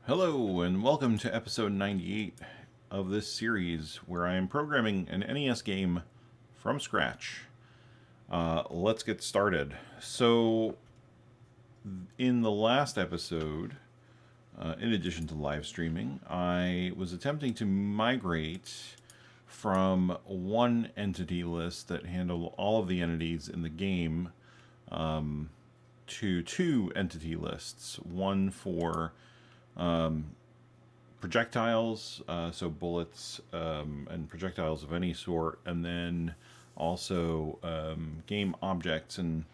Hello, and welcome to episode 98 of this series where I am programming an NES game from scratch. Let's get started. So, in the last episode, in addition to live streaming, I was attempting to migrate from one entity list that handled all of the entities in the game to two entity lists, one for projectiles, so bullets and projectiles of any sort, and then also game objects. And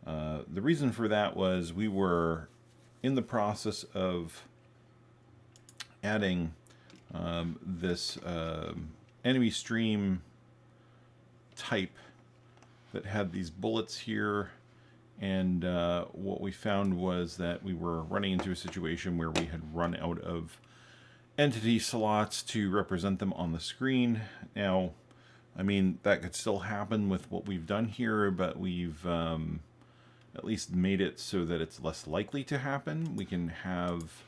the reason for that was we were in the process of adding this enemy stream type that had these bullets here. And what we found was that we were running into a situation where we had run out of entity slots to represent them on the screen. Now, I mean, that could still happen with what we've done here, but we've at least made it so that it's less likely to happen. We can have,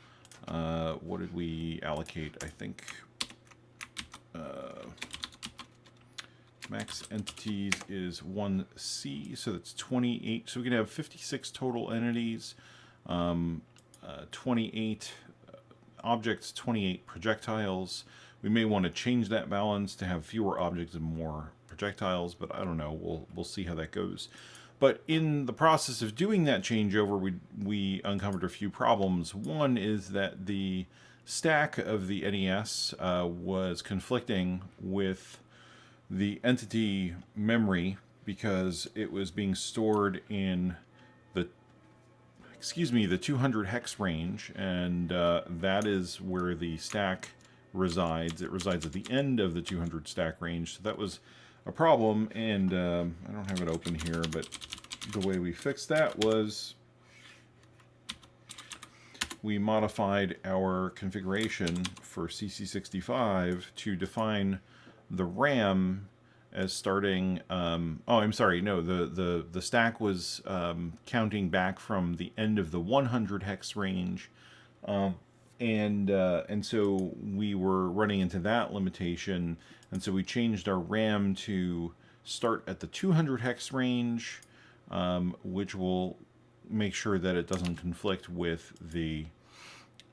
what did we allocate? I think max entities is 1C, so that's 28. So we can have 56 total entities, 28 objects, 28 projectiles. We may want to change that balance to have fewer objects and more projectiles, but I don't know. We'll see how that goes. But in the process of doing that changeover, we uncovered a few problems. One is that the stack of the NES was conflicting with the entity memory because it was being stored in the 200 hex range, and that is where the stack resides. It resides at the end of the 200 stack range, so that was a problem. And I don't have it open here, but the way we fixed that was we modified our configuration for CC65 to define the RAM as starting. I'm sorry. No, the stack was counting back from the end of the 100 hex range, and so we were running into that limitation, and so we changed our RAM to start at the 200 hex range, which will make sure that it doesn't conflict with the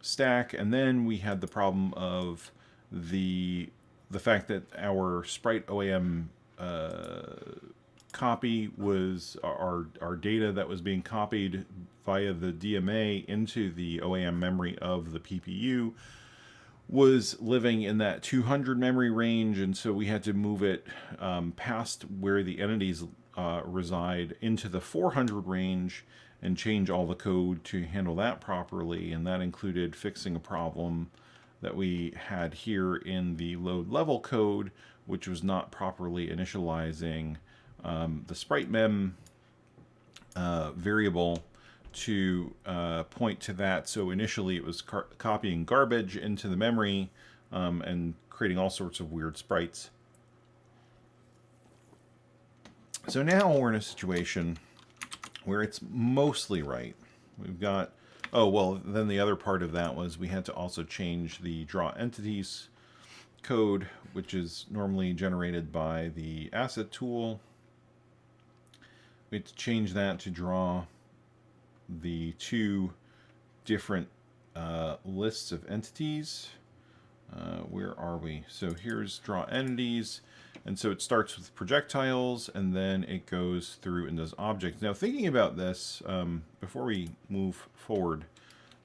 stack. And then we had the problem of the fact that our sprite OAM copy was our data that was being copied via the DMA into the OAM memory of the PPU was living in that 200 memory range, and so we had to move it past where the entities reside into the 400 range and change all the code to handle that properly. And that included fixing a problem that we had here in the load level code, which was not properly initializing the sprite mem variable to point to that. So initially it was copying garbage into the memory and creating all sorts of weird sprites. So now we're in a situation where it's mostly right. We've got, oh, well, then the other part of that was we had to also change the draw entities code, which is normally generated by the asset tool. We had to change that to draw the two different lists of entities. Where are we? So here's draw entities. And so it starts with projectiles, and then it goes through and does objects. Now, thinking about this, before we move forward,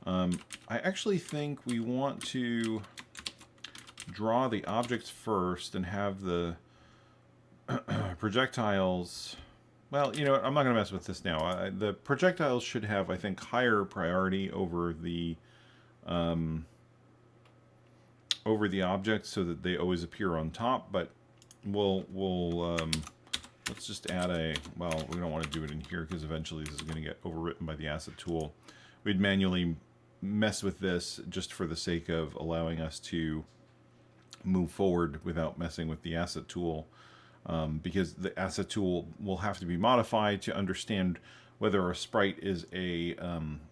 I actually think we want to draw the objects first and have the projectiles. Well, you know what? I'm not going to mess with this now. The projectiles should have, I think, higher priority over the objects so that they always appear on top. But we'll let's just add a, well, we don't want to do it in here because eventually this is going to get overwritten by the asset tool. We'd manually mess with this just for the sake of allowing us to move forward without messing with the asset tool, because the asset tool will have to be modified to understand whether a sprite is a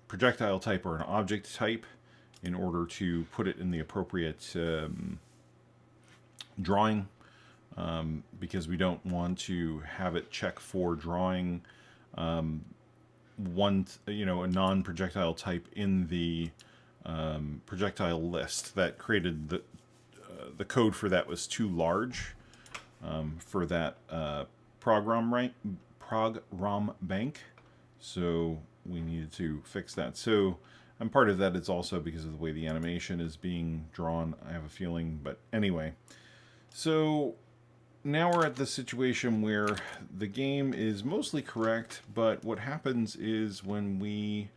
projectile type or an object type. in order to put it in the appropriate drawing, because we don't want to have it check for drawing a non-projectile type in the projectile list. That created the code for that was too large for that program bank, so we needed to fix that. So, and part of that is also because of the way the animation is being drawn, I have a feeling. But anyway, so now we're at the situation where the game is mostly correct, but what happens is when we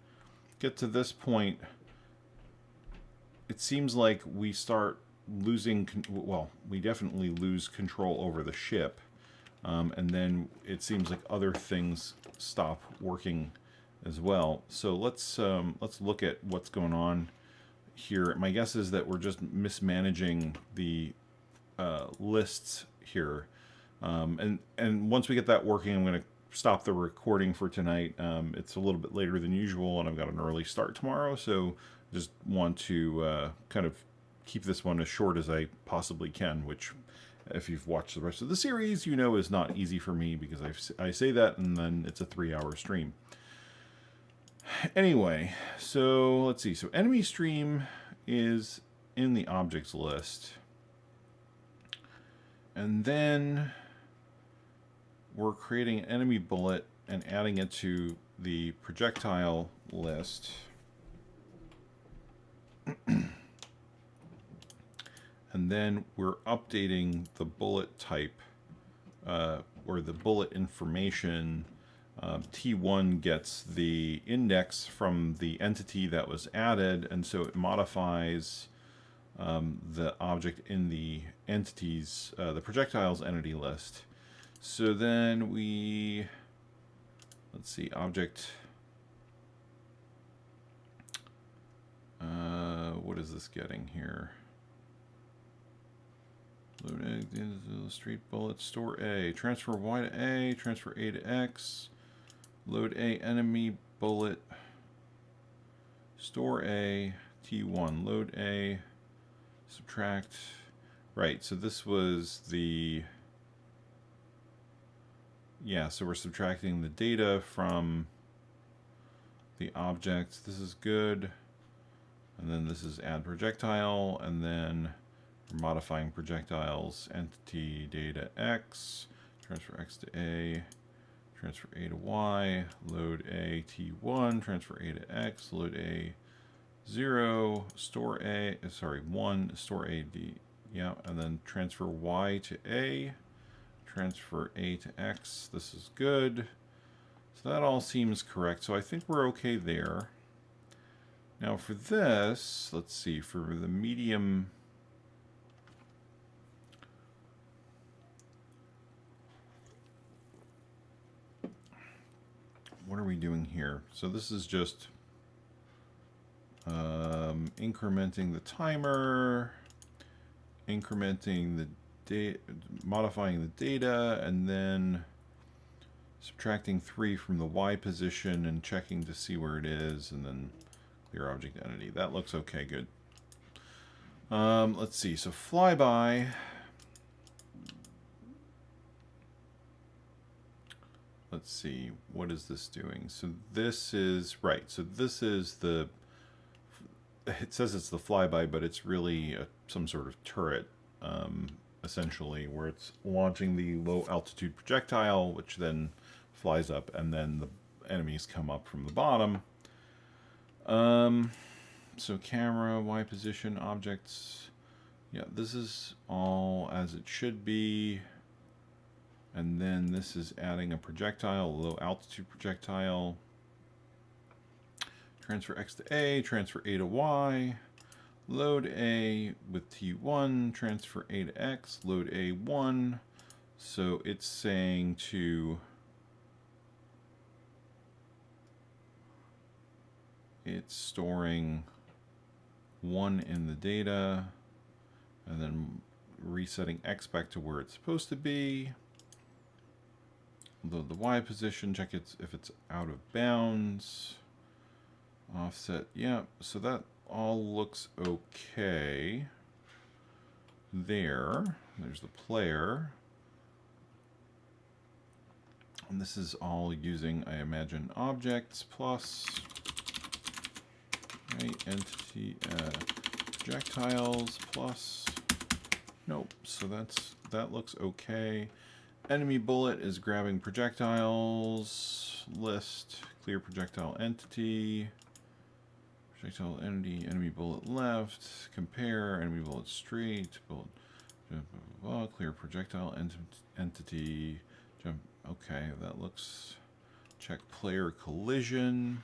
get to this point, it seems like we start losing, well, we definitely lose control over the ship, and then it seems like other things stop working as well. So let's look at what's going on here. My guess is that we're just mismanaging the lists here, and once we get that working, I'm going to stop the recording for tonight. It's a little bit later than usual, and I've got an early start tomorrow, so just want to kind of keep this one as short as I possibly can, which, if you've watched the rest of the series, you know is not easy for me, because I say that and then it's a 3-hour stream. Anyway, so let's see. So enemy stream is in the objects list, and then we're creating an enemy bullet and adding it to the projectile list. And then we're updating the bullet type, or the bullet information. T1 gets the index from the entity that was added, and so it modifies the object in the entities, the projectiles entity list. So then we, let's see, object, what is this getting here? Load A, street bullet, store A, transfer Y to A, transfer A to X, load A enemy bullet, store A, T1, load A, subtract. Right, so this was the, yeah, so we're subtracting the data from the object. This is good. And then this is add projectile, and then we're modifying projectiles entity data X, transfer X to A, transfer A to Y, load A T1, transfer A to X, load A 0, store A, sorry, 1, store A D, yeah, and then transfer Y to A, transfer A to X. This is good. So that all seems correct. So I think we're okay there. Now for this, let's see, for the medium, what are we doing here? So this is just incrementing the timer, incrementing the data, modifying the data, and then subtracting 3 from the Y position and checking to see where it is, and then clear object entity. That looks okay, good. Let's see, so flyby. Let's see, what is this doing? So this is, right, so this is the, it says it's the flyby, but it's really some sort of turret, essentially, where it's launching the low altitude projectile, which then flies up, and then the enemies come up from the bottom. So camera, Y position, objects, yeah, this is all as it should be. And then this is adding a projectile, a low altitude projectile. Transfer X to A, transfer A to Y, load A with T1, transfer A to X, load A1. So it's saying to, it's storing 1 in the data, and then resetting X back to where it's supposed to be. Load the Y position, check it if it's out of bounds. Offset, yeah, so that all looks okay there. There's the player. And this is all using, I imagine, objects plus, right, entity, projectiles plus, nope, so that looks okay. Enemy bullet is grabbing projectiles, list, clear projectile entity, projectile entity, enemy bullet left, compare, enemy bullet straight, bullet, clear projectile entity, jump, okay, that looks, check player collision.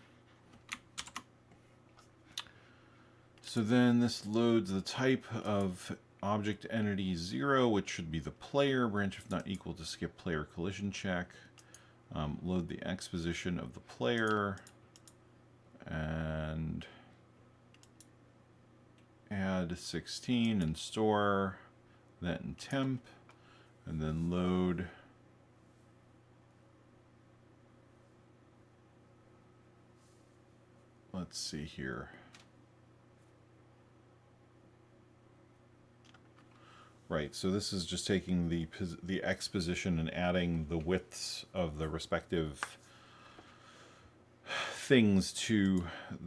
So then this loads the type of object entity 0, which should be the player, branch if not equal to skip player collision check. Load the X position of the player and add 16 and store that in temp, and then load let's see here. Right, so this is just taking the X position and adding the widths of the respective things to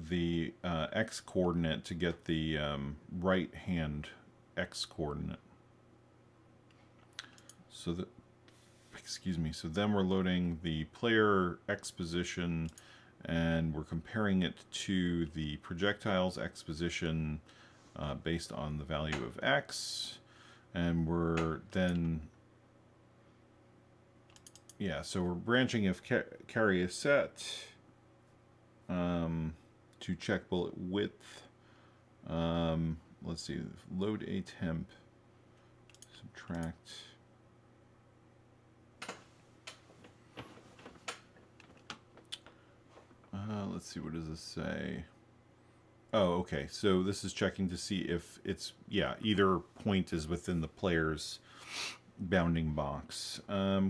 the X coordinate to get the right hand X coordinate. So that, excuse me, so then we're loading the player X position and we're comparing it to the projectile's X position based on the value of X. And we're then, yeah, so we're branching if carry is set to check bullet width. Let's see, load a temp, subtract. Let's see, what does this say? Oh, okay. So this is checking to see if it's, yeah, either point is within the player's bounding box.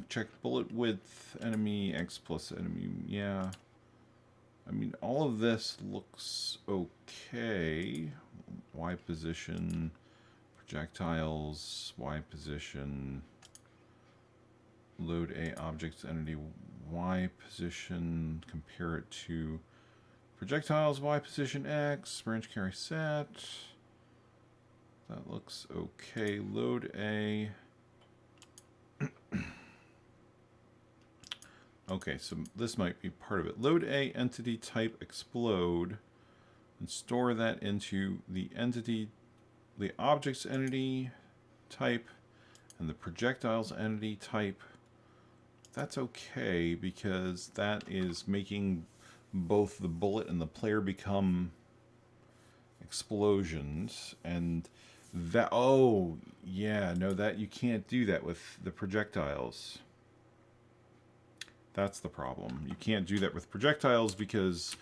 Check bullet width, enemy, X plus enemy, yeah. I mean, all of this looks okay. Y position, projectiles, Y position, load a object's entity, Y position, compare it to projectiles, Y position X, branch carry set. That looks okay. Load A. Okay, so this might be part of it. Load A entity type explode and store that into the entity, the object's entity type and the projectile's entity type. That's okay because that is making both the bullet and the player become explosions, and that, oh yeah, no, that you can't do that with the projectiles. That's the problem. You can't do that with projectiles because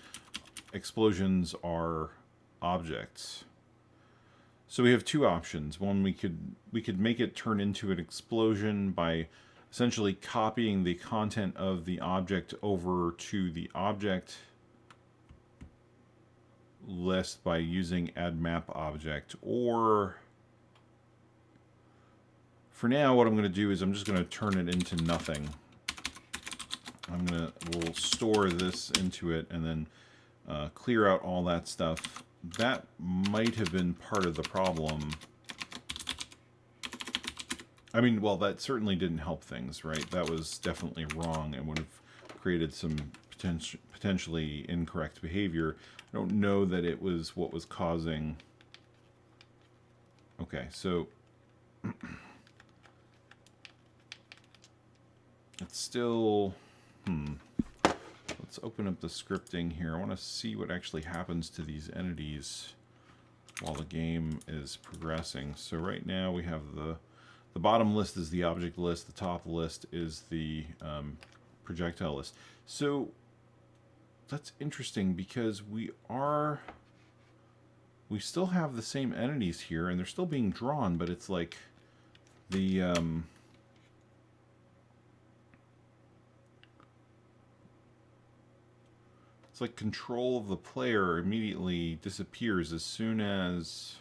explosions are objects. So we have two options. One, we could make it turn into an explosion by essentially copying the content of the object over to the object list by using add map object. Or for now, what I'm going to do is I'm just going to turn it into nothing. We'll store this into it and then clear out all that stuff. That might have been part of the problem. I mean, well, that certainly didn't help things, right? That was definitely wrong and would have created some potentially incorrect behavior. I don't know that it was what was causing. Okay, so it's still, let's open up the scripting here. I want to see what actually happens to these entities while the game is progressing. So right now we have the bottom list is the object list, the top list is the projectile list. So that's interesting because we still have the same entities here and they're still being drawn, but it's like the it's it's like control of the player immediately disappears as soon as,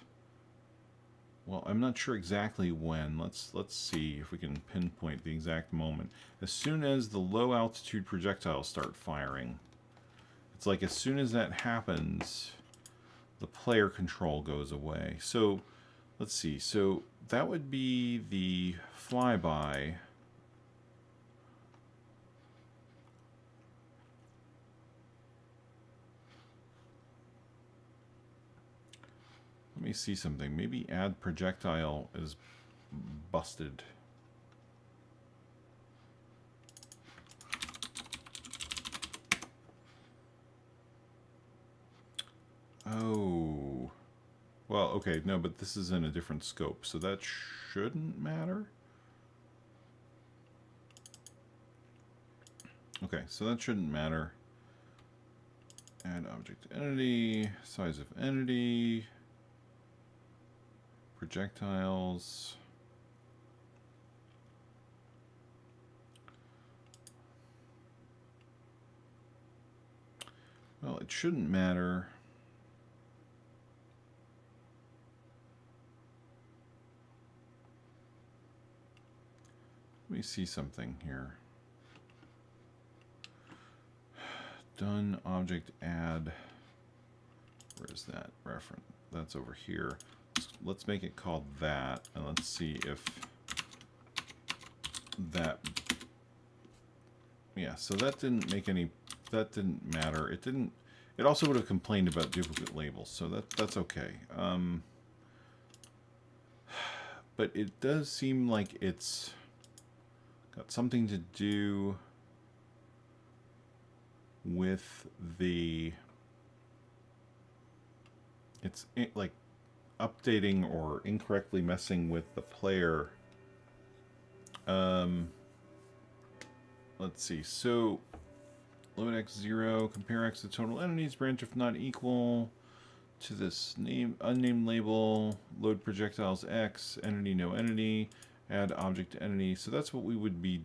well, I'm not sure exactly when. Let's see if we can pinpoint the exact moment. As soon as the low altitude projectiles start firing, it's like as soon as that happens, the player control goes away. So let's see. So that would be the flyby. Let me see something. Maybe add projectile is busted. Oh. Well, okay, no, but this is in a different scope, so that shouldn't matter. Okay, so that shouldn't matter. Add object entity, size of entity, projectiles. Well, it shouldn't matter. Let me see something here. Done object add. Where is that reference? That's over here. Let's make it called that, and let's see if that. Yeah, so that didn't make any. That didn't matter. It didn't. It also would have complained about duplicate labels, so that's okay. But it does seem like it's got something to do with the. It's like updating or incorrectly messing with the player. Let's see. So load x0, compare x to total entities, branch if not equal to this name unnamed label, load projectiles x, entity no entity, add object to entity. So that's what we would be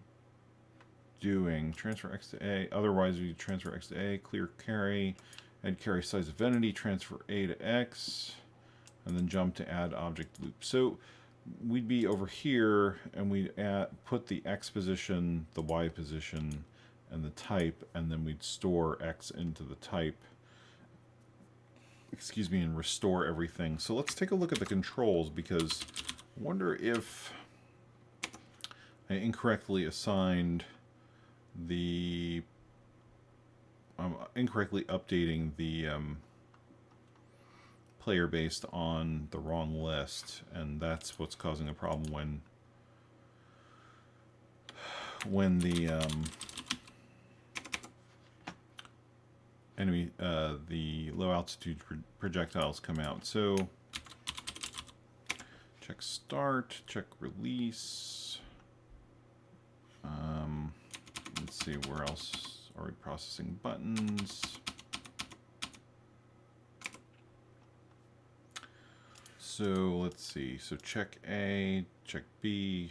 doing. Transfer x to a. Otherwise we transfer x to a, clear carry, add carry size of entity, transfer a to x, and then jump to add object loop. So we'd be over here, and we'd put the x position, the y position, and the type, and then we'd store x into the type, excuse me, and restore everything. So let's take a look at the controls, because I wonder if I incorrectly assigned the, incorrectly updating the player based on the wrong list, and that's what's causing a problem when the enemy the low altitude projectiles come out. So check start, check release. Let's see, where else are we processing buttons? So let's see, so check A, check B.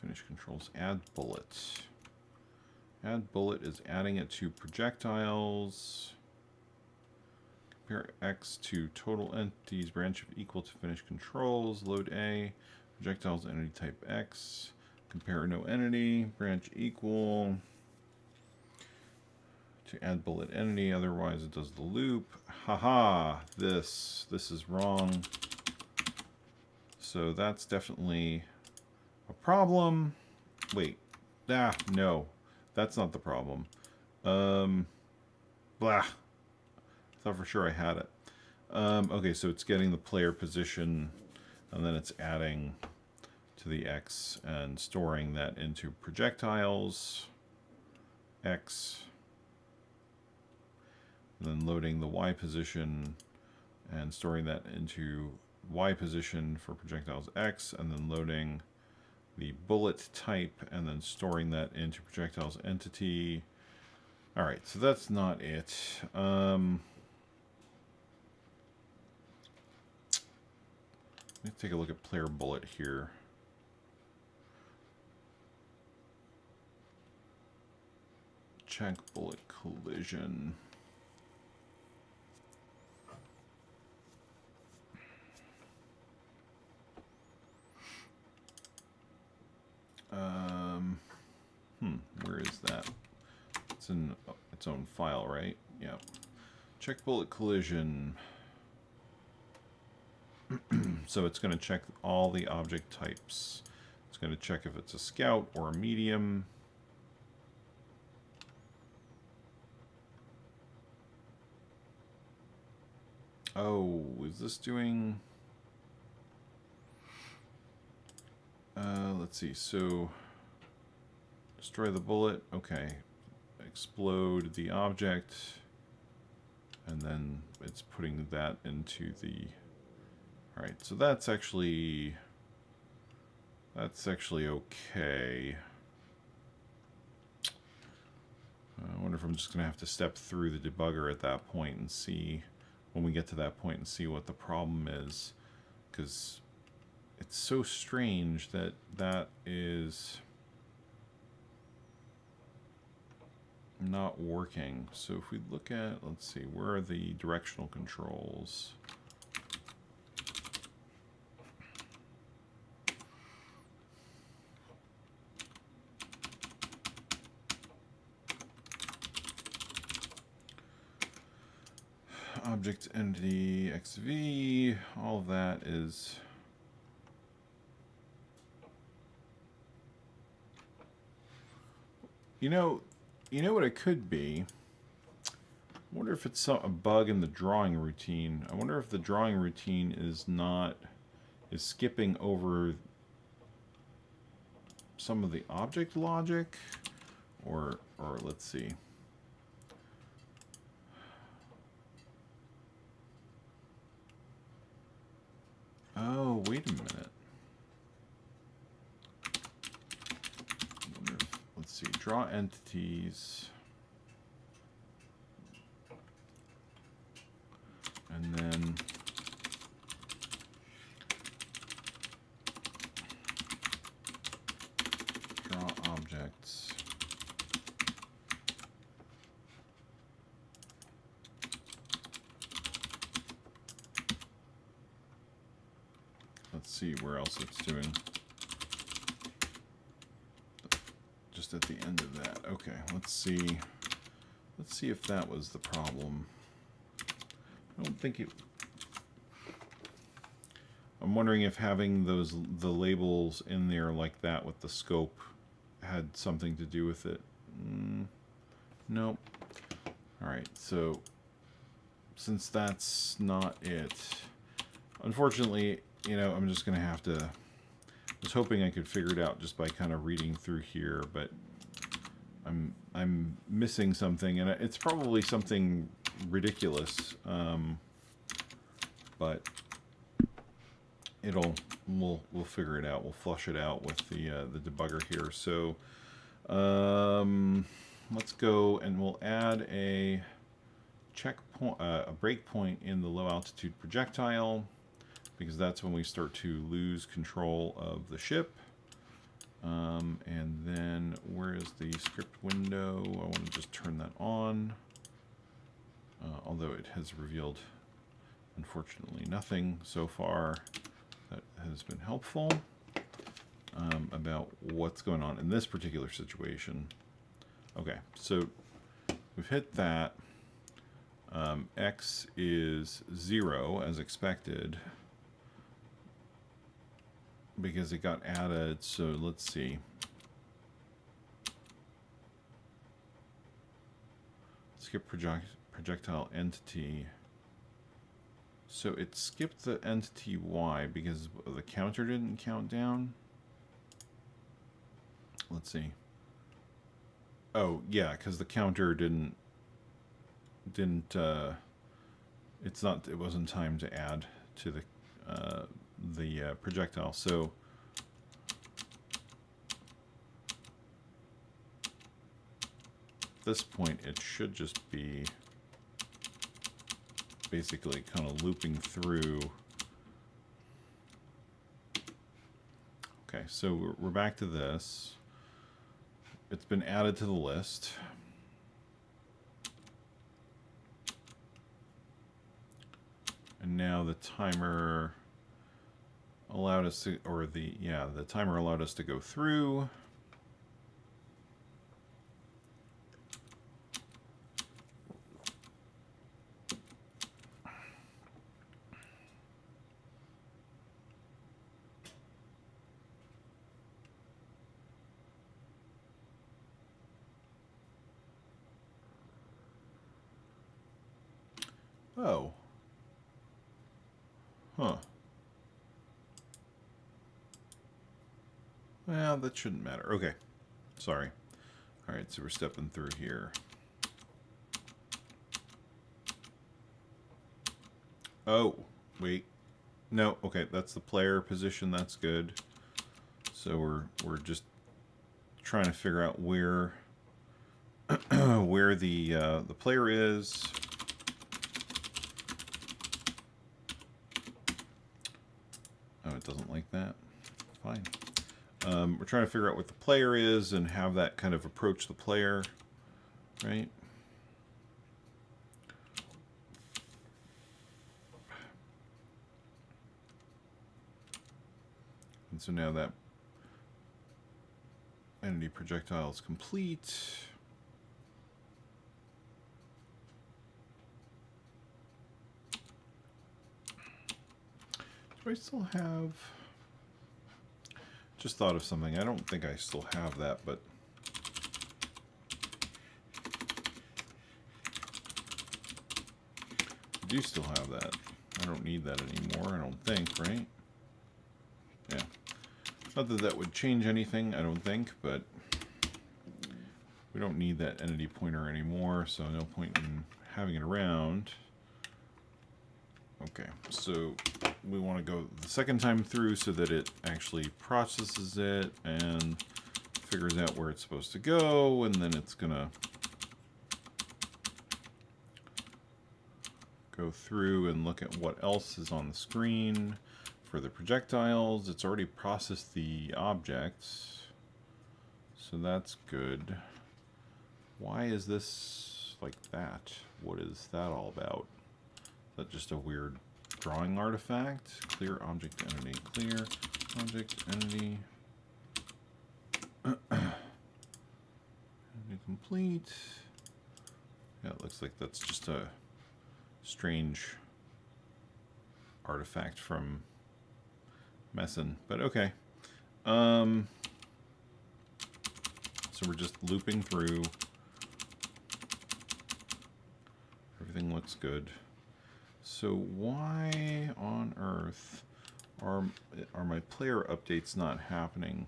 Finish controls, add bullet. Add bullet is adding it to projectiles. Compare X to total entities, branch if equal to finish controls, load A, projectiles entity type X, compare no entity, branch equal. To add bullet entity, otherwise it does the loop. Haha, this is wrong. So that's definitely a problem. Wait, no, that's not the problem. Blah. I thought for sure I had it. Okay, so it's getting the player position, and then it's adding to the X and storing that into projectiles X. And then loading the Y position and storing that into Y position for projectiles X, and then loading the bullet type and then storing that into projectiles entity. All right, so that's not it. Let's take a look at player bullet here. check bullet collision. Where is that? It's in its own file, right? Yeah. Check bullet collision. So it's going to check all the object types. It's going to check if it's a scout or a medium. Oh, is this doing... let's see. So, destroy the bullet. Okay. Explode the object. And then it's putting that into the... Alright, so that's actually okay. I wonder if I'm just going to have to step through the debugger at that point and see, when we get to that point, and see what the problem is. Because it's so strange that that is not working. So if we look at, let's see, where are the directional controls? Object entity XV, all of that is you know what it could be. I wonder if it's a bug in the drawing routine. I wonder if the drawing routine is skipping over some of the object logic, or let's see. Oh, wait a minute. Let's see, draw entities. And then draw objects. Let's see where else it's doing. Just at the end of that. Okay, let's see. Let's see if that was the problem. I don't think it... I'm wondering if having the labels in there like that with the scope had something to do with it. Nope. Alright, so since that's not it, unfortunately, I'm just going to have to... I was hoping I could figure it out just by kind of reading through here, but I'm missing something, and it's probably something ridiculous, but we'll figure it out. We'll flush it out with the debugger here. So let's go and we'll add a checkpoint, a breakpoint in the low altitude projectile, because that's when we start to lose control of the ship. And then where is the script window? I want to just turn that on. Although it has revealed, unfortunately, nothing so far that has been helpful about what's going on in this particular situation. Okay, so we've hit that. X is 0 as expected, because it got added. So let's see. Skip projectile entity. So it skipped the entity Y because the counter didn't count down. Let's see. Oh yeah, because the counter didn't. It wasn't time to add to the projectile. So at this point it should just be basically kind of looping through. Okay, so we're back to this. It's been added to the list. now the timer allowed us to, or the timer allowed us to go through. Oh. Huh. Well, that shouldn't matter. Okay. Sorry. All right, so we're stepping through here. Oh, wait. No, okay, that's the player position. That's good. So we're just trying to figure out where where the player is. Oh, it doesn't like that. Fine. We're trying to figure out what the player is and have that kind of approach the player, right? And so now that entity projectile is complete. Do I still have... Just thought of something. I don't think I still have that, but... I do still have that. I don't need that anymore, I don't think, right? Yeah. Not that that would change anything, I don't think, but... We don't need that entity pointer anymore, so no point in having it around. Okay, so we want to go the second time through so that it actually processes it and figures out where it's supposed to go, and then it's gonna go through and look at what else is on the screen for the projectiles. It's already processed the objects, so that's good. Why is this like that? What is that all about? Is that just a weird drawing artifact? Clear object entity. Clear object entity. Entity complete. Yeah, it looks like that's just a strange artifact from Messin, but okay. So we're just looping through. Everything looks good. So why on earth are my player updates not happening?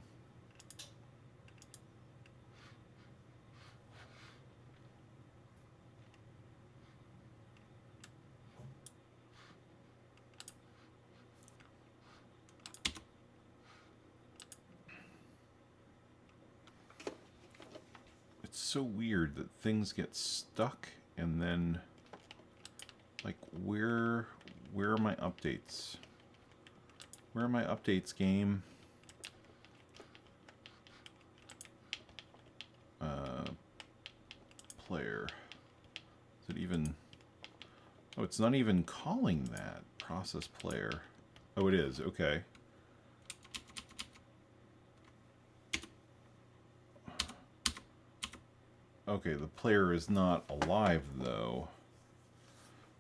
It's so weird that things get stuck and then like where are my updates? Where are my updates, game? Player. Is it even... Oh, it's not even calling that. Process player. Oh, it is. Okay. Okay, the player is not alive, though.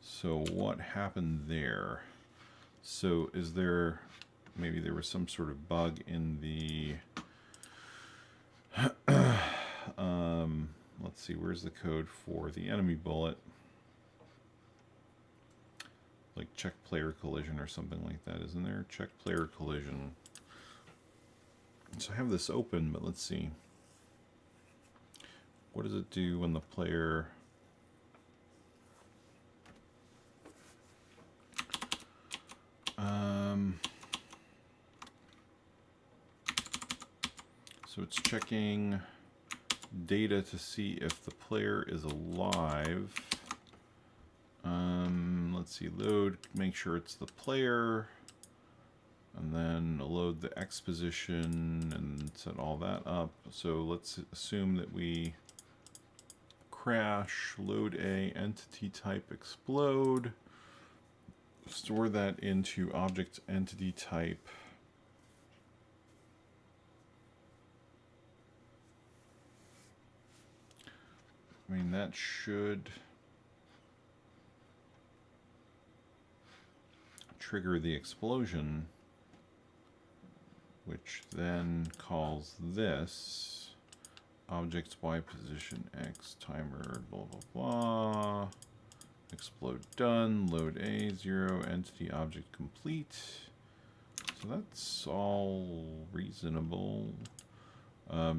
So what happened there? So is there... Maybe there was some sort of bug in the... let's see, where's the code for the enemy bullet? Like check player collision or something like that, isn't there? Check player collision. So I have this open, but let's see. What does it do when the player... So it's checking data to see if the player is alive. Let's see, load, make sure it's the player, and then load the X position and set all that up. So let's assume that we crash, load A, entity type explode. store that into object entity type. I mean, that should trigger the explosion, which then calls this objects y position x timer blah blah blah. Explode done, load A, 0, entity object complete. So that's all reasonable.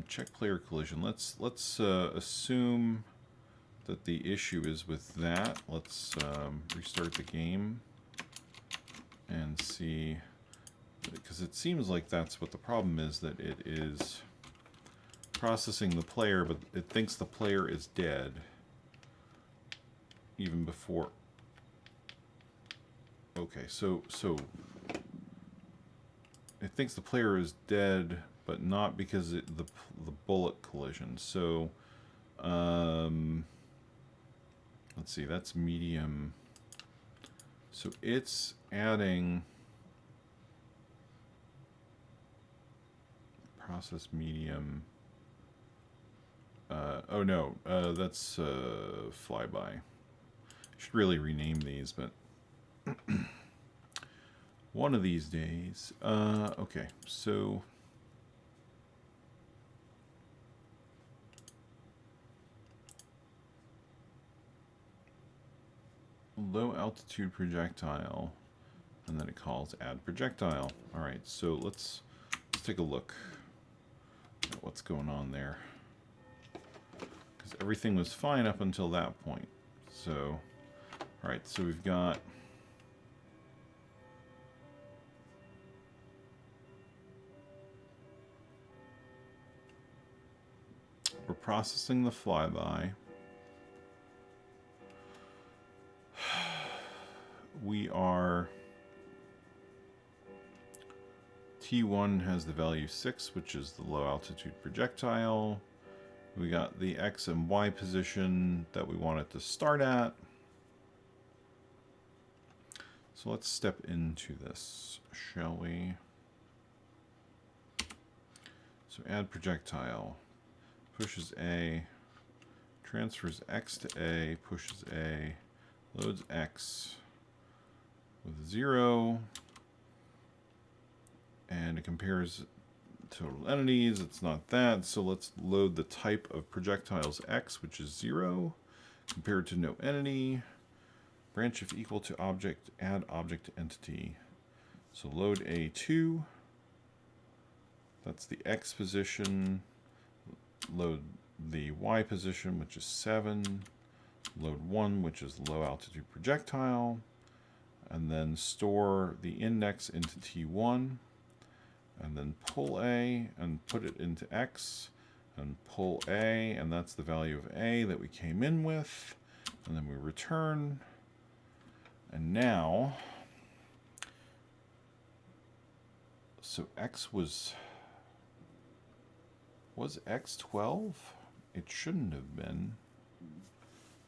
Check player collision. Let's assume that the issue is with that. Let's restart the game and see, because it seems like that's what the problem is, that it is processing the player, but it thinks the player is dead even before. Okay, so it thinks the player is dead, but not because the bullet collision. So let's see, that's medium. So it's adding process medium. Oh no, that's flyby. Should really rename these, but one of these days. Okay, so low altitude projectile, and then it calls add projectile. All right, so let's take a look at what's going on there, because everything was fine up until that point. So all right, so we've got we're processing the flyby. We are T1 has the value 6, which is the low altitude projectile. We got the X and Y position that we want it to start at. So let's step into this, shall we? So add projectile, pushes A, transfers X to A, pushes A, loads X with 0, and it compares total entities. It's not that, so let's load the type of projectiles X, which is 0, compared to no entity. Branch if equal to object, add object entity. So load A2, that's the X position, load the Y position, which is 7, load 1, which is low altitude projectile, and then store the index into T1, and then pull A and put it into X, and pull A, and that's the value of A that we came in with, and then we return. And now, so X was X 12? It shouldn't have been.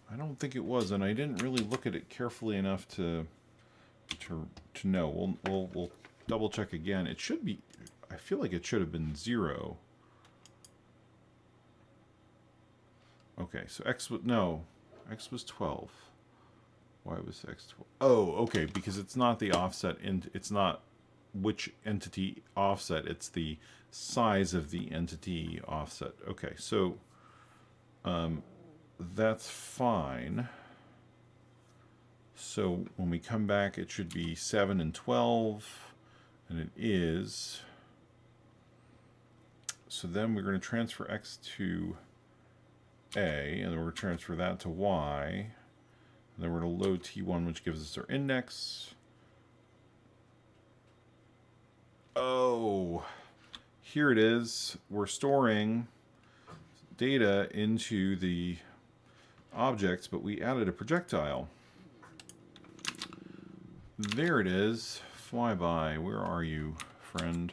I don't think it was, and I didn't really look at it carefully enough to know. We'll double check again. It should be. I feel like it should have been 0. Okay, so X was no. X was 12. Why was X 12? Oh, okay, because it's not the offset, it's not which entity offset, it's the size of the entity offset. Okay, so that's fine. So when we come back, it should be 7 and 12, and it is. So then we're going to transfer X to A, and then we're going to transfer that to Y. And then we're going to load T1, which gives us our index. Oh, here it is. We're storing data into the objects, but we added a projectile. There it is. Flyby. Where are you, friend?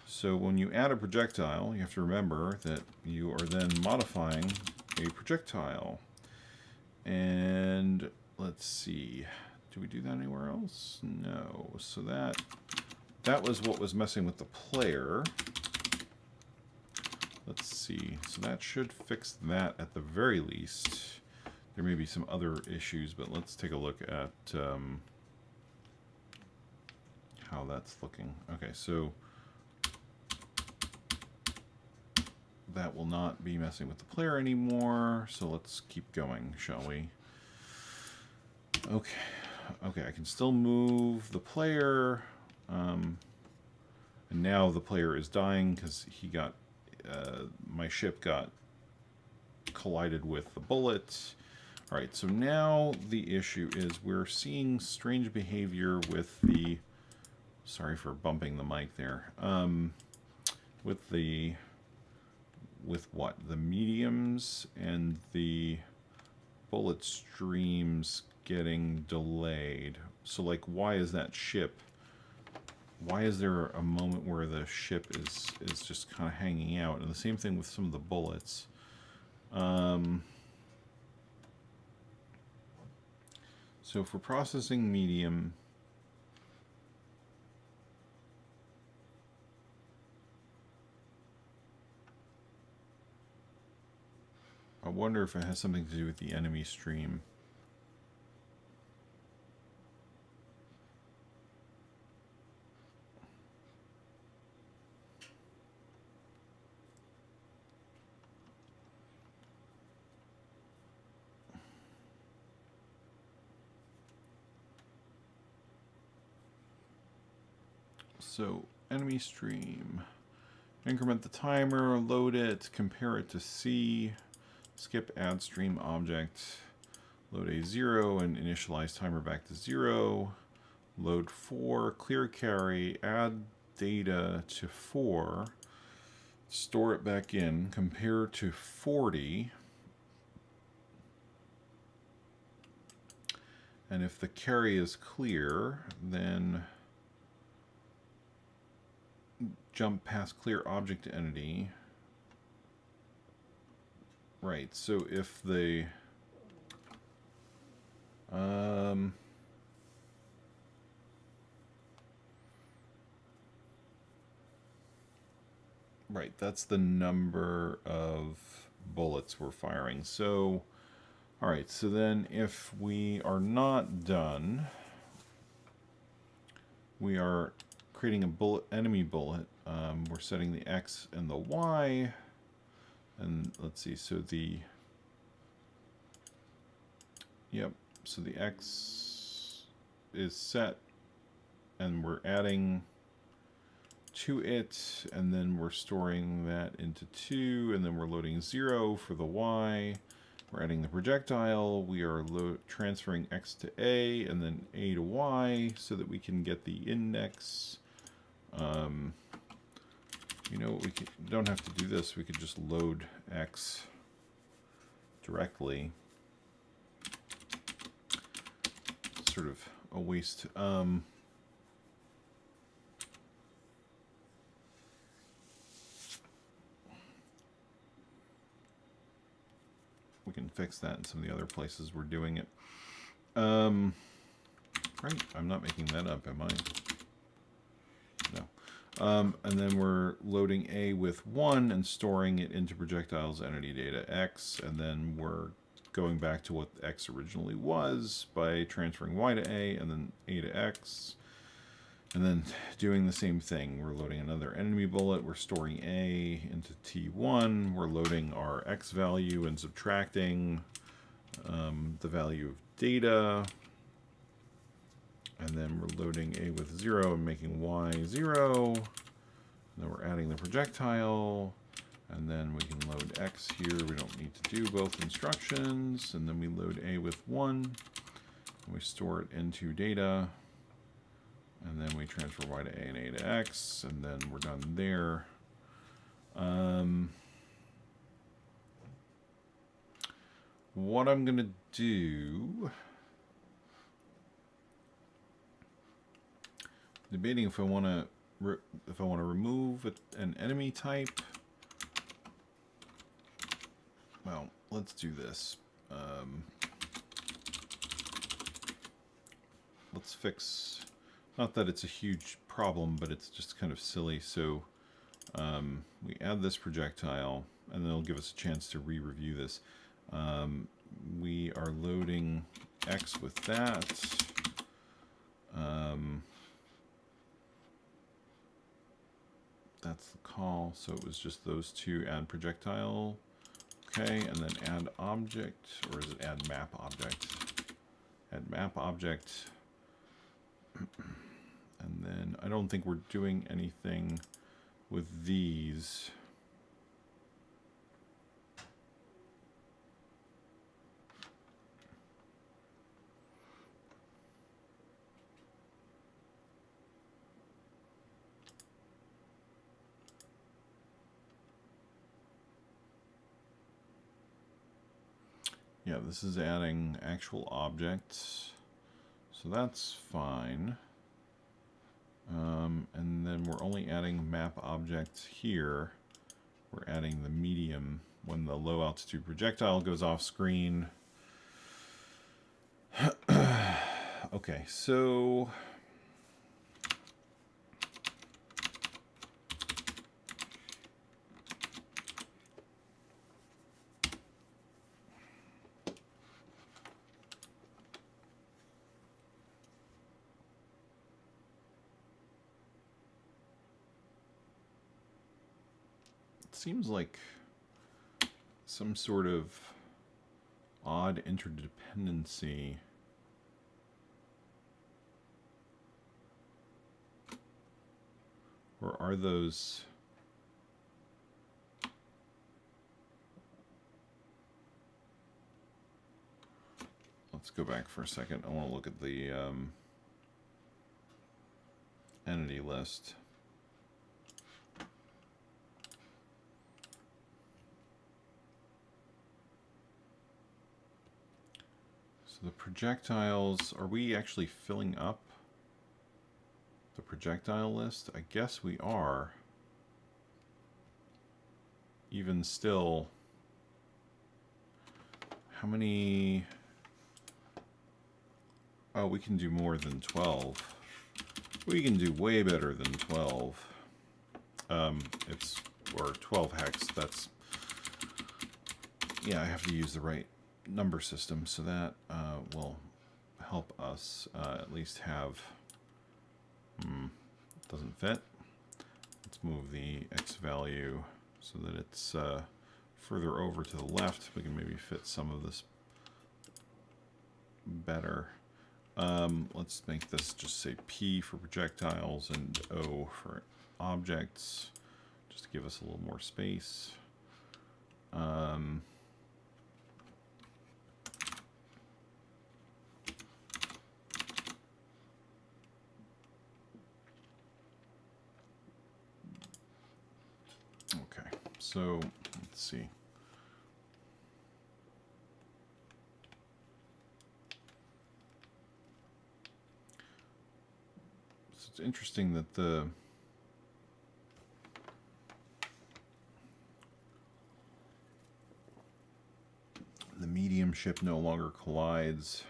So when you add a projectile, you have to remember that you are then modifying a projectile. And let's see. Do we do that anywhere else? No. So that was what was messing with the player. Let's see. So that should fix that at the very least. There may be some other issues, but let's take a look at how that's looking. Okay, so that will not be messing with the player anymore. So let's keep going, shall we? Okay. Okay, I can still move the player. And now the player is dying because he got... my ship got collided with the bullet. Alright, so now the issue is we're seeing strange behavior with the... Sorry for bumping the mic there. With the... With what? The mediums and the bullet streams getting delayed. So, like, why is that ship... Why is there a moment where the ship is just kind of hanging out? And the same thing with some of the bullets. So for processing medium, I wonder if it has something to do with the enemy stream. So, enemy stream. Increment the timer, load it, compare it to C, skip add stream object, load a 0 and initialize timer back to 0, load 4, clear carry, add data to 4, store it back in, compare to 40, and if the carry is clear, then jump past clear object entity. Right, so if the right, that's the number of bullets we're firing. So, alright, so then if we are not done, we are creating a bullet, enemy bullet. We're setting the X and the Y. And let's see, so the... Yep, so the X is set. And we're adding to it. And then we're storing that into 2. And then we're loading 0 for the Y. We're adding the projectile. We are transferring X to A and then A to Y so that we can get the index. You know, we don't have to do this. We could just load X directly. Sort of a waste. We can fix that in some of the other places we're doing it. Right, I'm not making that up, am I? No. And then we're loading A with 1 and storing it into projectiles entity data X, and then we're going back to what X originally was by transferring Y to A and then A to X, and then doing the same thing. We're loading another enemy bullet, we're storing A into T1, we're loading our X value and subtracting the value of data, and then we're loading A with 0 and making Y 0. And then we're adding the projectile. And then we can load X here. We don't need to do both instructions. And then we load A with 1. And we store it into data. And then we transfer Y to A and A to X. And then we're done there. What I'm going to do... Debating if I want to remove an enemy type. Well, let's do this. let's fix, not that it's a huge problem, but it's just kind of silly. So we add this projectile, and then it'll give us a chance to re-review this. We are loading X with that. That's the call, so it was just those two, add projectile. Okay, and then add object, or is it add map object? Add map object. And then I don't think we're doing anything with these. Yeah, this is adding actual objects, so that's fine. And then we're only adding map objects here. We're adding the medium when the low altitude projectile goes off screen. Okay, so seems like some sort of odd interdependency. Or are those... Let's go back for a second. I want to look at the entity list. The projectiles, are we actually filling up the projectile list? I guess we are. Even still, how many? Oh, we can do more than 12. We can do way better than 12. Or 12 hex, that's, yeah, I have to use the right number system, so that will help us at least have, doesn't fit. Let's move the X value so that it's further over to the left. We can maybe fit some of this better. Let's make this just say P for projectiles and O for objects, just to give us a little more space. Okay, so let's see. So it's interesting that the medium ship no longer collides.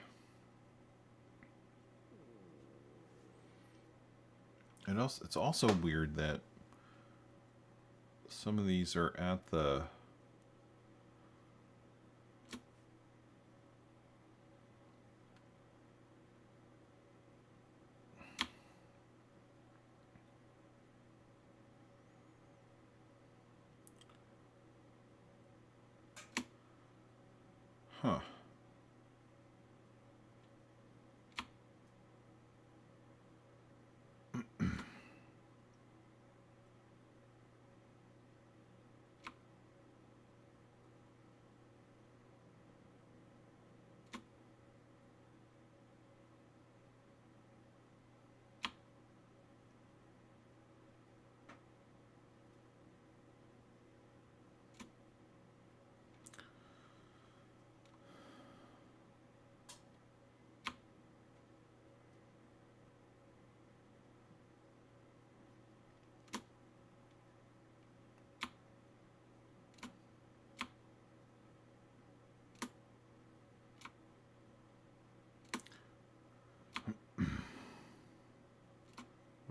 And also, it's also weird that some of these are at the huh.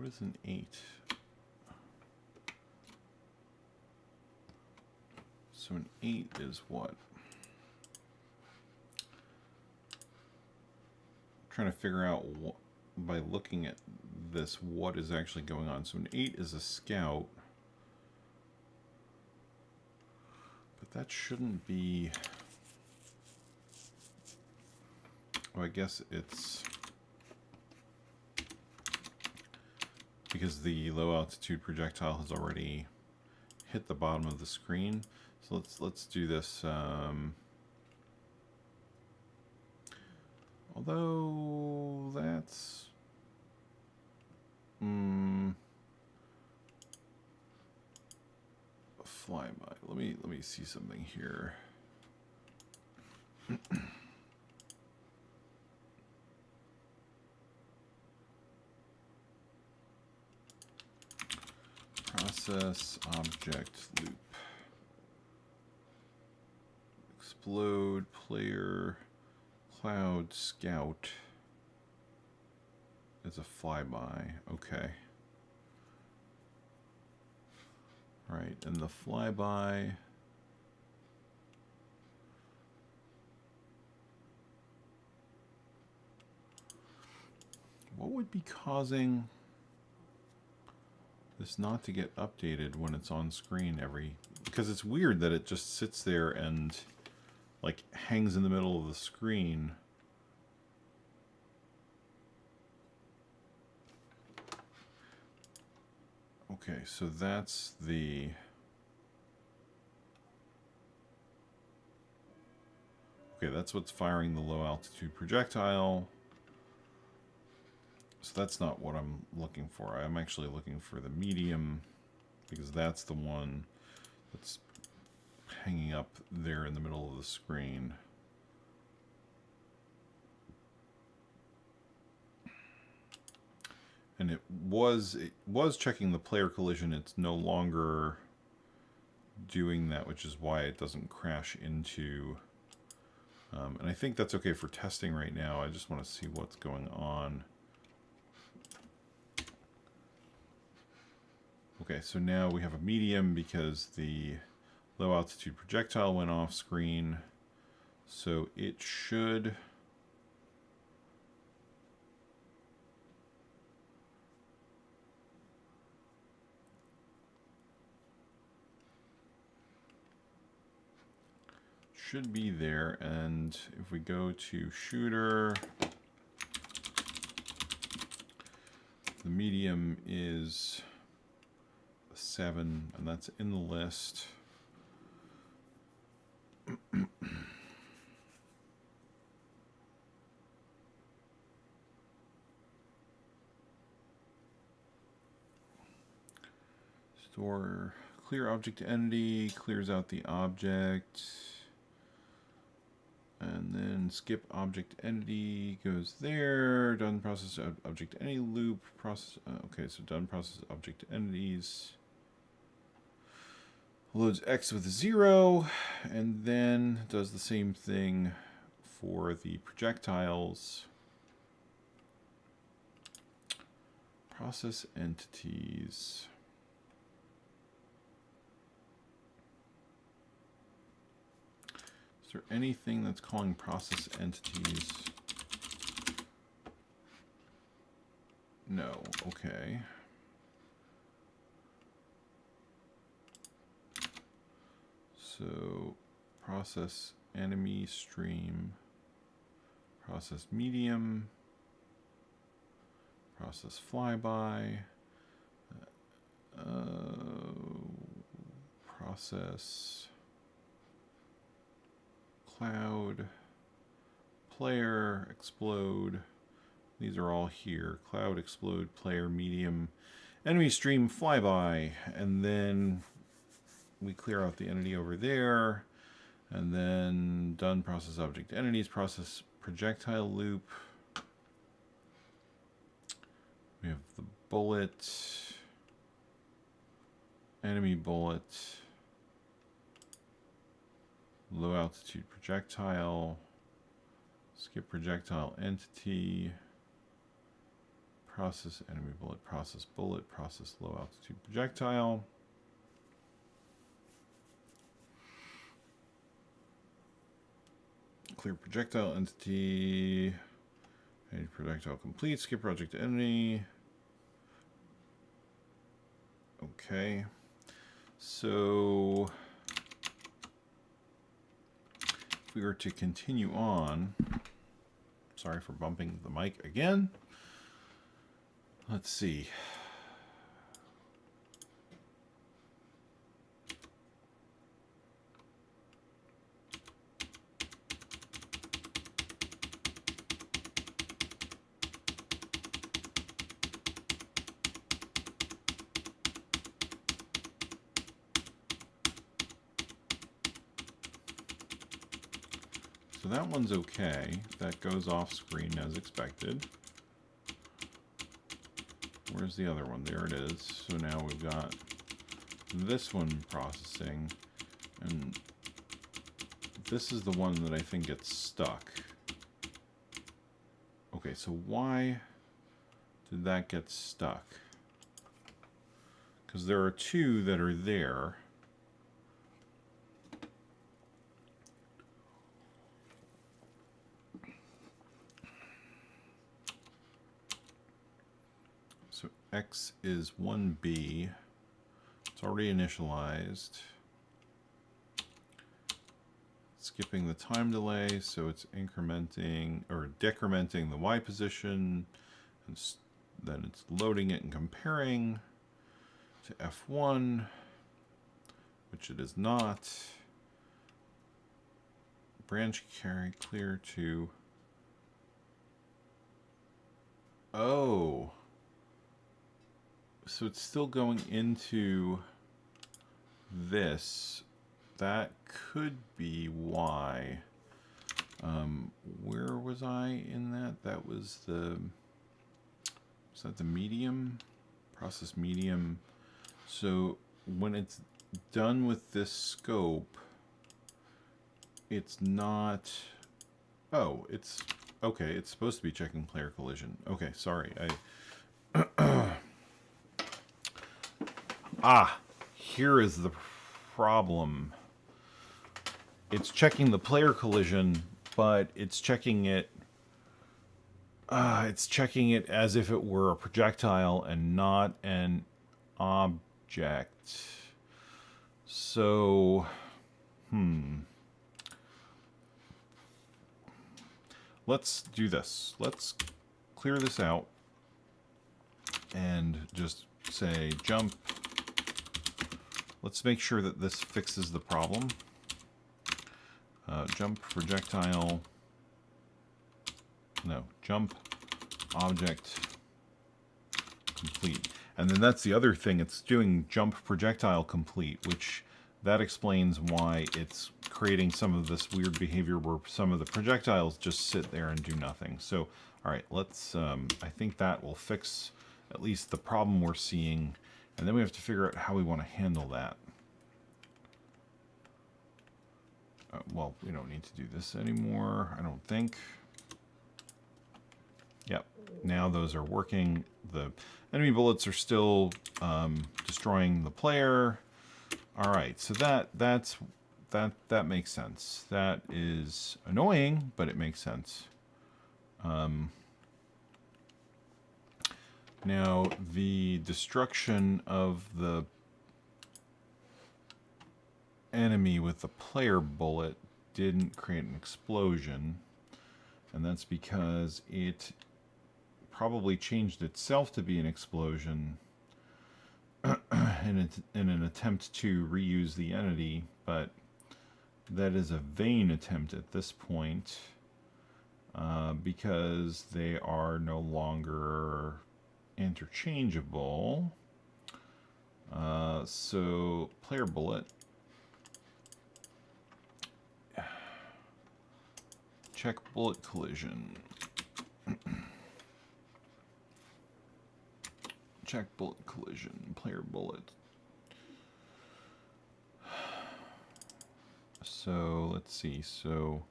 What is an 8? So an 8 is what? I'm trying to figure out what, by looking at this, what is actually going on. So an 8 is a scout. But that shouldn't be... Well, I guess it's because the low altitude projectile has already hit the bottom of the screen. So let's do this. Although that's a flyby. Let me see something here. Process object loop. Explode player cloud scout is a flyby. Okay. Right, and the flyby what would be causing this not to get updated when it's on screen because it's weird that it just sits there and like hangs in the middle of the screen. Okay, so that's the... Okay, that's what's firing the low altitude projectile. So that's not what I'm looking for. I'm actually looking for the medium, because that's the one that's hanging up there in the middle of the screen. And it was checking the player collision. It's no longer doing that, which is why it doesn't crash into... and I think that's okay for testing right now. I just want to see what's going on. Okay, so now we have a medium because the low altitude projectile went off screen. So it should... should be there, and if we go to shooter, the medium is a 7, and that's in the list. Store clear object entity, clears out the object. And then skip object entity goes there. Done process object entity loop. Process. Okay, so done process object entities. Loads X with 0, and then does the same thing for the projectiles. Process entities. Is there anything that's calling process entities? No. Okay. So process enemy stream, process medium, process flyby, process cloud, player, explode. These are all here. Cloud, explode, player, medium, enemy stream, flyby. And then we clear out the entity over there. And then done process object entities, process projectile loop. We have the bullet, enemy bullet, low altitude projectile, skip projectile entity, process enemy bullet, process bullet, process low altitude projectile. Clear projectile entity. Projectile complete. Skip project entity. Okay. So if we were to continue on, sorry for bumping the mic again. Let's see. So that one's okay. That goes off screen as expected. Where's the other one? There it is. So now we've got this one processing, and this is the one that I think gets stuck. Okay, so why did that get stuck? Because there are two that are there. So X is 1B. It's already initialized. Skipping the time delay, so it's incrementing or decrementing the Y position, and then it's loading it and comparing to F1, which it is not. Branch carry clear to... Oh. So it's still going into this. That could be why. Where was I in that? That was the... Was that the medium? Process medium. So when it's done with this scope, it's not... Oh, it's... Okay, it's supposed to be checking player collision. Okay, sorry. Here is the problem. It's checking the player collision, but it's checking it as if it were a projectile and not an object. So, let's do this. Let's clear this out and just say jump. Let's make sure that this fixes the problem. Jump projectile. No, jump object complete. And then that's the other thing. It's doing jump projectile complete, which that explains why it's creating some of this weird behavior where some of the projectiles just sit there and do nothing. So, all right, let's, I think that will fix at least the problem we're seeing. And then we have to figure out how we want to handle that. Well, we don't need to do this anymore, I don't think. Yep, now those are working. The enemy bullets are still destroying the player. All right, so that makes sense. That is annoying, but it makes sense. Now, the destruction of the enemy with the player bullet didn't create an explosion, and that's because it probably changed itself to be an explosion in an attempt to reuse the entity, but that is a vain attempt at this point because they are no longer interchangeable. So player bullet, check bullet collision. Check bullet collision, player bullet. So let's see. So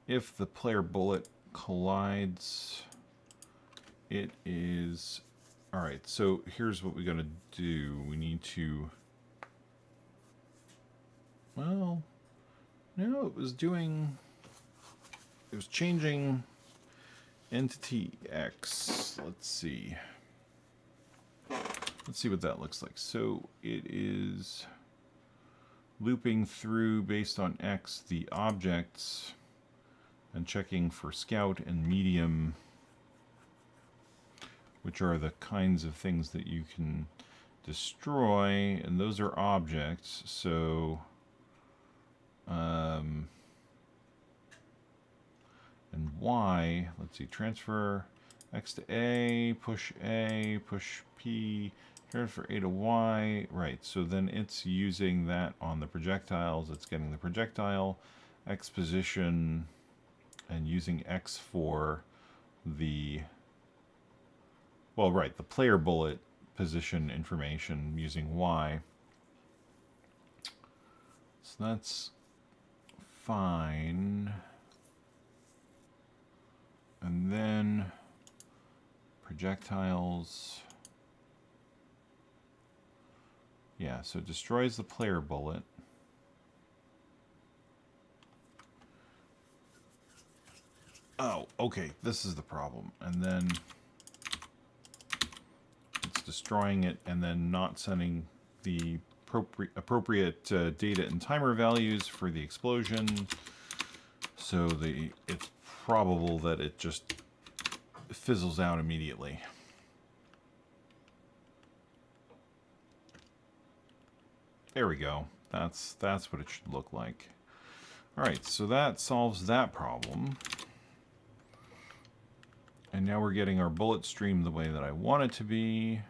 if the player bullet collides it is... All right, so here's what we got to do. We need to... Well, no, it was doing... It was changing entity X. Let's see. Let's see what that looks like. So it is looping through, based on X, the objects and checking for scout and medium, which are the kinds of things that you can destroy, and those are objects. So and Y, let's see, transfer X to A, push P, transfer A to Y. Right, so then it's using that on the projectiles. It's getting the projectile X position and using X for the, well, right, the player bullet position information using Y. So that's fine. And then projectiles. Yeah, so it destroys the player bullet. Oh, okay, this is the problem. And then it's destroying it and then not sending the appropriate data and timer values for the explosion. So it's probable that it just fizzles out immediately. There we go. That's what it should look like. All right, so that solves that problem. And now we're getting our bullet stream the way that I want it to be.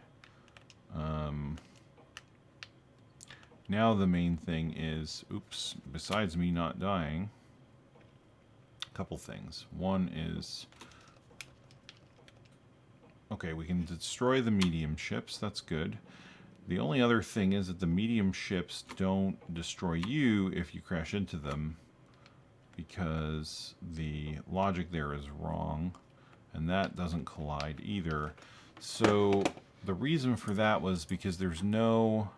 Now the main thing is, oops, besides me not dying, a couple things. One is, okay, we can destroy the medium ships. That's good. The only other thing is that the medium ships don't destroy you if you crash into them, because the logic there is wrong, and that doesn't collide either. So the reason for that was because there's no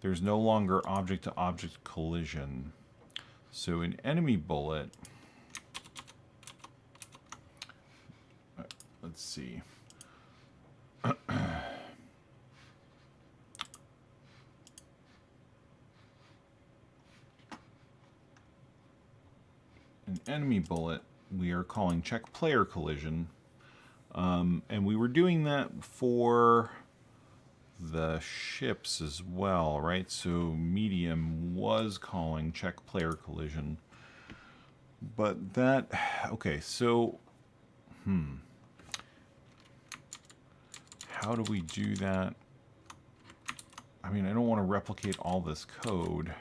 longer object-to-object collision. So in enemy bullet, let's see. In enemy bullet, we are calling check player collision. And we were doing that for the ships as well, right? So medium was calling check player collision. But that, okay, so, how do we do that? I mean, I don't want to replicate all this code.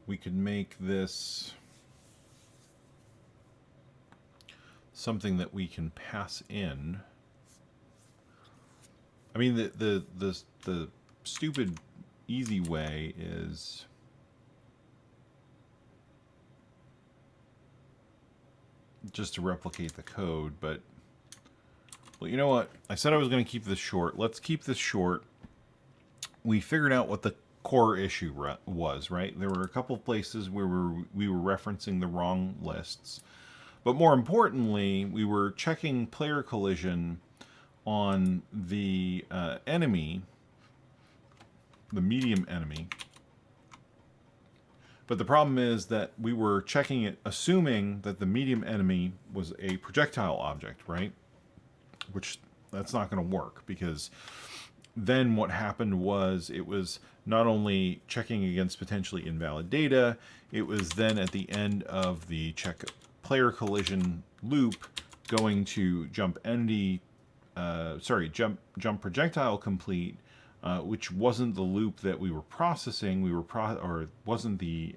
We could make this something that we can pass in. I mean, the stupid easy way is just to replicate the code, but, well, you know what? I said I was going to keep this short. Let's keep this short. We figured out what the core issue was, right? There were a couple of places where we were referencing the wrong lists, but more importantly, we were checking player collision on the enemy, the medium enemy. But the problem is that we were checking it assuming that the medium enemy was a projectile object, right? Which that's not going to work, because then what happened was it was not only checking against potentially invalid data, it was then at the end of the check player collision loop going to jump projectile complete, which wasn't the loop that we were processing. Or it wasn't the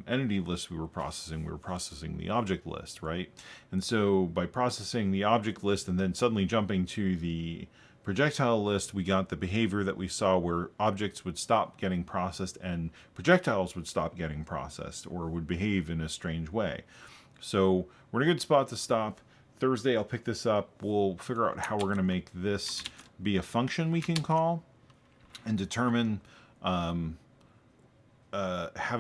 entity list we were processing. We were processing the object list, right? And so by processing the object list and then suddenly jumping to the projectile list, we got the behavior that we saw where objects would stop getting processed and projectiles would stop getting processed or would behave in a strange way. So we're in a good spot to stop. Thursday I'll pick this up. We'll figure out how we're going to make this be a function we can call and determine, have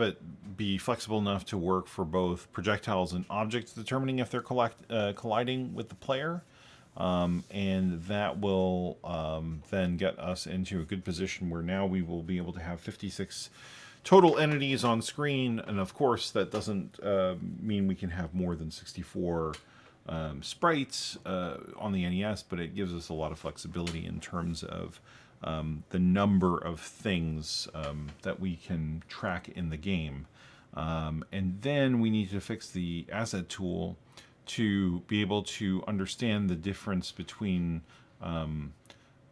it be flexible enough to work for both projectiles and objects, determining if they're colliding with the player. And that will then get us into a good position where now we will be able to have 56 total entities on screen. And of course, that doesn't mean we can have more than 64 sprites on the NES, but it gives us a lot of flexibility in terms of the number of things that we can track in the game. And then we need to fix the asset tool to be able to understand the difference between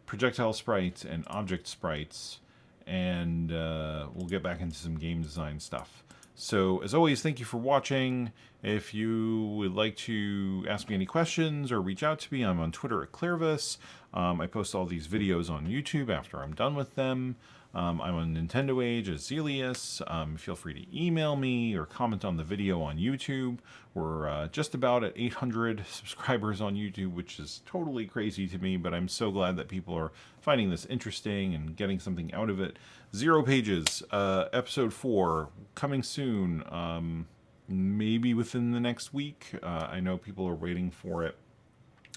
projectile sprites and object sprites, and we'll get back into some game design stuff. So as always, thank you for watching. If you would like to ask me any questions or reach out to me, I'm on Twitter at Clearvis. I post all these videos on YouTube after I'm done with them. I'm on Nintendo Age as Zelius. Feel free to email me or comment on the video on YouTube. We're just about at 800 subscribers on YouTube, which is totally crazy to me, but I'm so glad that people are finding this interesting and getting something out of it. Zero Pages, episode 4, coming soon, maybe within the next week. I know people are waiting for it.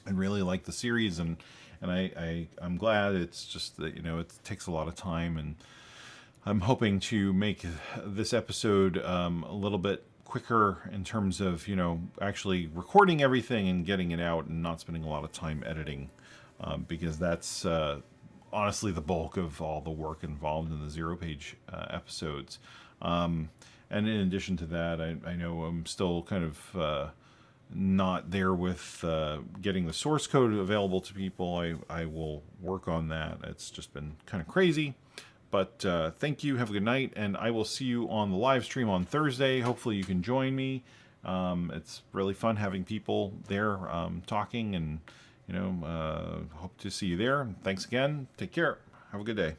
I really like the series, and I'm glad. It's just that, it takes a lot of time, and I'm hoping to make this episode a little bit quicker in terms of, actually recording everything and getting it out and not spending a lot of time editing, because that's honestly the bulk of all the work involved in the Zero Page episodes. And in addition to that, I know I'm still kind of not there with getting the source code available to people. I will work on that. It's just been kind of crazy. But thank you. Have a good night. And I will see you on the live stream on Thursday. Hopefully you can join me. It's really fun having people there talking, and hope to see you there. Thanks again. Take care. Have a good day.